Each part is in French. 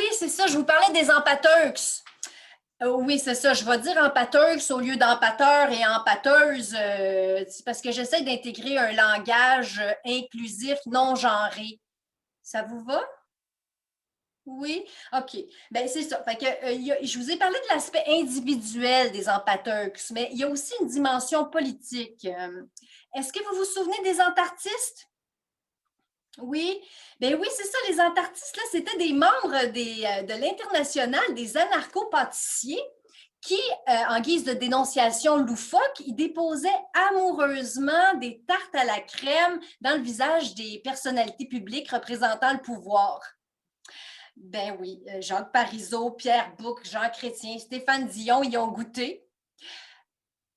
Oui, c'est ça, je vous parlais des empateux. Oui, c'est ça, je vais dire empateux au lieu d'empateur et empateuse, c'est parce que j'essaie d'intégrer un langage inclusif, non genré. Ça vous va? Oui? OK. Bien, c'est ça. Fait que, je vous ai parlé de l'aspect individuel des empateux, mais il y a aussi une dimension politique. Est-ce que vous vous souvenez des antarctistes? Oui, ben oui, c'est ça, les antarctistes, là, c'était des membres de l'Internationale des anarcho-pâtissiers qui, en guise de dénonciation loufoque, ils déposaient amoureusement des tartes à la crème dans le visage des personnalités publiques représentant le pouvoir. Ben oui, Jacques Parizeau, Pierre Bouc, Jean Chrétien, Stéphane Dion y ont goûté.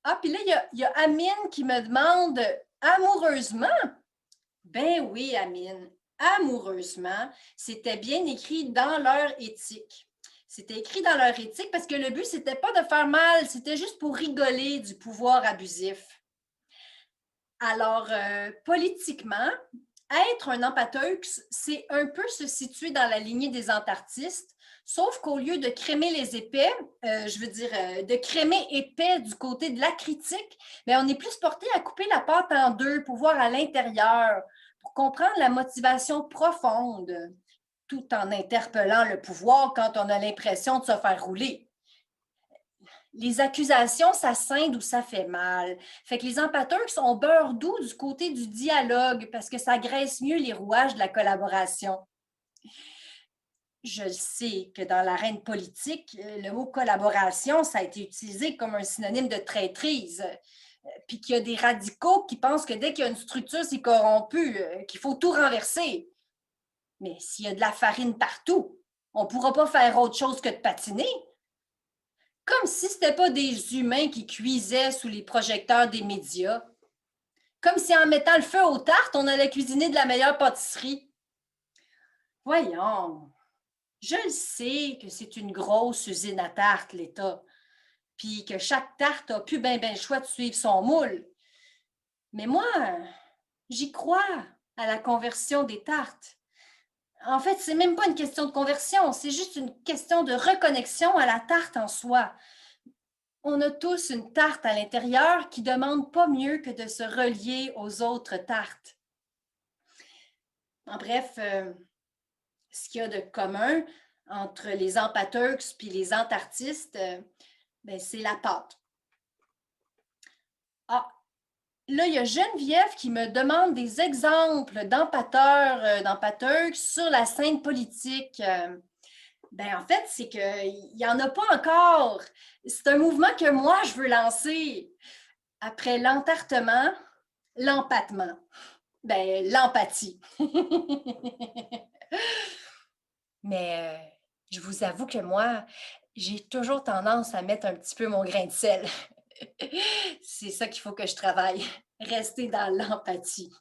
Ah, puis là, il y a Amine qui me demande amoureusement. Ben oui, Amine, amoureusement, c'était bien écrit dans leur éthique. C'était écrit dans leur éthique parce que le but, c'était pas de faire mal, c'était juste pour rigoler du pouvoir abusif. Alors, politiquement, être un empateux, c'est un peu se situer dans la lignée des antarctistes, sauf qu'au lieu de crémer les épais, de crémer épais du côté de la critique, mais on est plus porté à couper la pâte en deux pour voir à l'intérieur, pour comprendre la motivation profonde, tout en interpellant le pouvoir quand on a l'impression de se faire rouler. Les accusations, ça scinde ou ça fait mal. Fait que les empateurs sont beurre doux du côté du dialogue parce que ça graisse mieux les rouages de la collaboration. Je sais que dans l'arène politique, le mot collaboration, ça a été utilisé comme un synonyme de traîtrise. Puis qu'il y a des radicaux qui pensent que dès qu'il y a une structure, c'est corrompu, qu'il faut tout renverser. Mais s'il y a de la farine partout, on ne pourra pas faire autre chose que de patiner. Comme si ce n'était pas des humains qui cuisaient sous les projecteurs des médias. Comme si en mettant le feu aux tartes, on allait cuisiner de la meilleure pâtisserie. Voyons, je le sais que c'est une grosse usine à tartes, l'État, puis que chaque tarte a plus ben le choix de suivre son moule. Mais moi, j'y crois à la conversion des tartes. En fait, c'est même pas une question de conversion, c'est juste une question de reconnexion à la tarte en soi. On a tous une tarte à l'intérieur qui demande pas mieux que de se relier aux autres tartes. En bref, ce qu'il y a de commun entre les empateux et les antarctistes, ben, c'est la pâte. Ah, là, il y a Geneviève qui me demande des exemples d'empateurs, d'empateux sur la scène politique. Ben, en fait, c'est qu'il n'y en a pas encore. C'est un mouvement que moi, je veux lancer. Après l'entartement, l'empattement. Ben, l'empathie. Mais je vous avoue que moi, j'ai toujours tendance à mettre un petit peu mon grain de sel. C'est ça qu'il faut que je travaille. Rester dans l'empathie.